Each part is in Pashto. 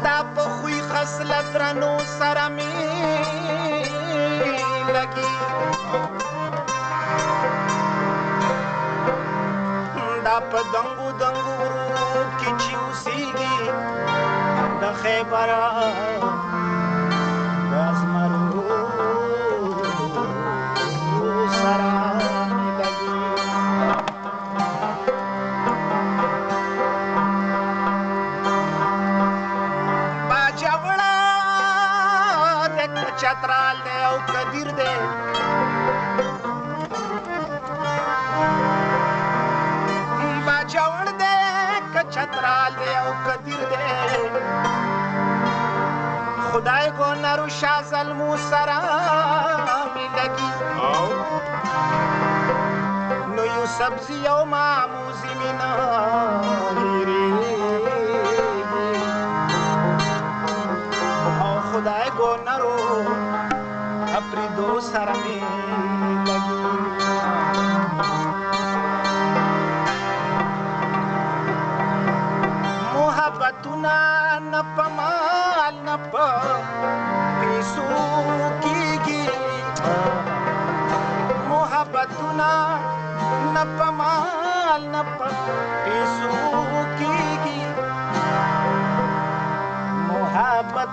دا په خوی خصلت درنو سره می لګي دا په دنګو دنګو ورو کې چې اوسېږي د خیبر د ازمرو سره می لګي باجوړه د چترال دی او کدیر دی باجوړ دی که چترال دی او کدیر دی خدای کو نرو شاه ظلمو سره می لګي نو یو سبزی او معموزی می نه هیریږي او خدای کو نرو اپریدو سره می لګي محبتونه نه په مال نه په پیسو کېږي محبتونه نه په مال نه په پیسو کېږي محبت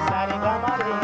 Sare gamare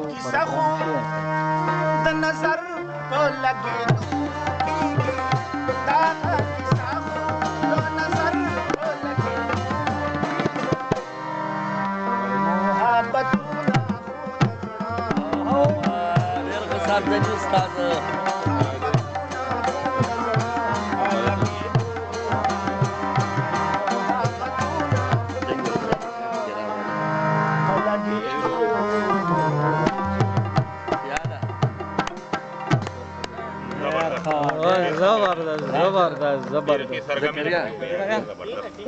کیسه خو د نظر په لګېدو کېږي دغه کیسه خو د نظر په لګېدو محبتونه خو د زړه ډېر ښه صاحب دی استاد زبردست زبردست زبردست